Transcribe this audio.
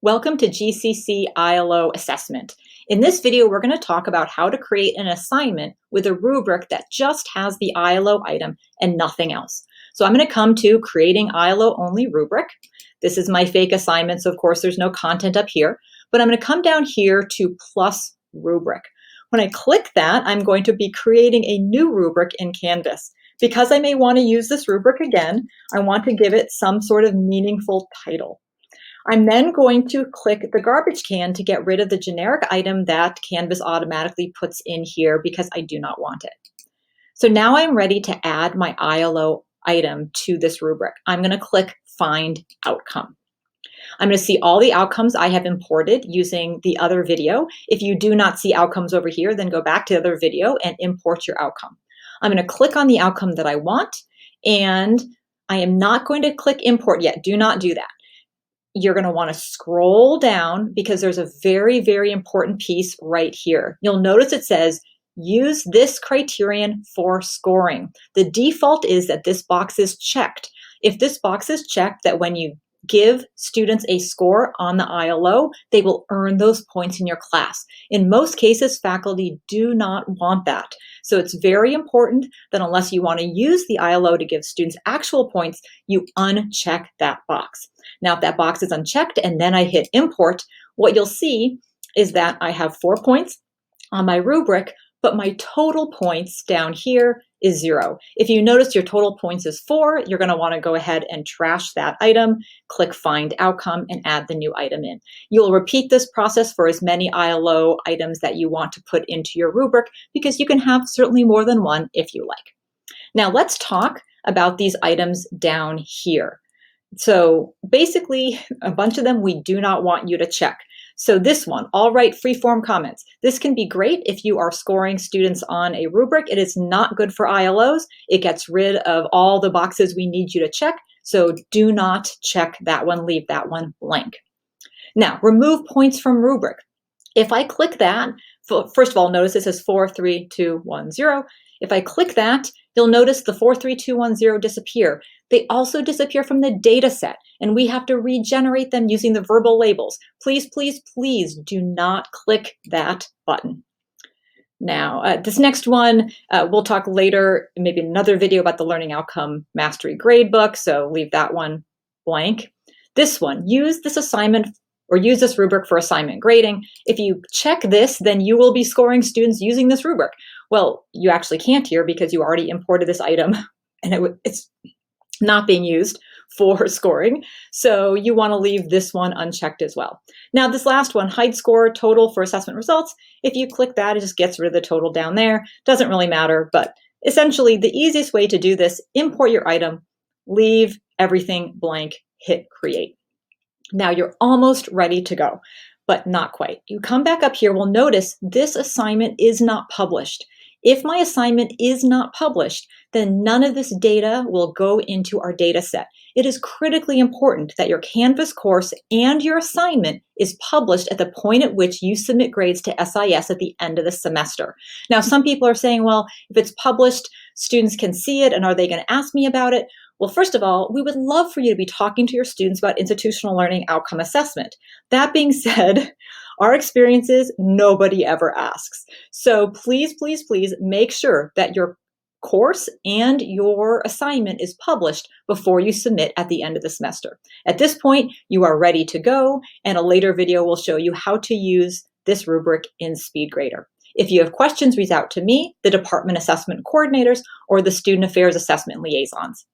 Welcome to GCC ILO Assessment. In this video, we're going to talk about how to create an assignment with a rubric that just has the ILO item and nothing else. So I'm going to come to creating ILO only rubric. This is my fake assignment, so of course there's no content up here, but I'm going to come down here to plus rubric. When I click that, I'm going to be creating a new rubric in Canvas. Because I may want to use this rubric again, I want to give it some sort of meaningful title. I'm then going to click the garbage can to get rid of the generic item that Canvas automatically puts in here because I do not want it. So now I'm ready to add my ILO item to this rubric. I'm going to click Find Outcome. I'm going to see all the outcomes I have imported using the other video. If you do not see outcomes over here, then go back to the other video and import your outcome. I'm going to click on the outcome that I want, and I am not going to click import yet. Do not do that. You're going to want to scroll down because there's a very, very important piece right here. You'll notice it says, use this criterion for scoring. The default is that this box is checked. If this box is checked, that when you give students a score on the ILO, they will earn those points in your class. In most cases, faculty do not want that. So it's very important that unless you want to use the ILO to give students actual points, you uncheck that box. Now, if that box is unchecked and then I hit import, what you'll see is that I have 4 points on my rubric, but my total points down here is 0. If you notice your total points is 4, you're going to want to go ahead and trash that item, click Find Outcome, and add the new item in. You'll repeat this process for as many ILO items that you want to put into your rubric because you can have certainly more than one if you like. Now let's talk about these items down here. So basically, a bunch of them we do not want you to check. So this one, all right, free-form comments. This can be great if you are scoring students on a rubric. It is not good for ILOs. It gets rid of all the boxes we need you to check. So do not check that one, leave that one blank. Now, remove points from rubric. If I click that, first of all, notice it says 4, 3, 2, 1, 0. If I click that, you'll notice the 4, 3, 2, 1, 0 disappear. They also disappear from the data set, and we have to regenerate them using the verbal labels. Please, please, please do not click that button. Now, this next one, we'll talk later, maybe in another video about the Learning Outcome Mastery Gradebook, so leave that one blank. This one, use this assignment or use this rubric for assignment grading. If you check this, then you will be scoring students using this rubric. Well, you actually can't here because you already imported this item and it's not being used for scoring. So you want to leave this one unchecked as well. Now, this last one, hide score total for assessment results. If you click that, it just gets rid of the total down there. Doesn't really matter, but essentially the easiest way to do this, import your item, leave everything blank, hit create. Now you're almost ready to go, but not quite. You come back up here, we'll notice this assignment is not published. If my assignment is not published, then none of this data will go into our data set. It is critically important that your Canvas course and your assignment is published at the point at which you submit grades to SIS at the end of the semester. Now, some people are saying, well, if it's published, students can see it, and are they going to ask me about it? Well, first of all, we would love for you to be talking to your students about institutional learning outcome assessment. That being said, our experience is nobody ever asks. So please, please, please make sure that your course and your assignment is published before you submit at the end of the semester. At this point, you are ready to go, and a later video will show you how to use this rubric in SpeedGrader. If you have questions, reach out to me, the Department Assessment Coordinators, or the Student Affairs Assessment Liaisons.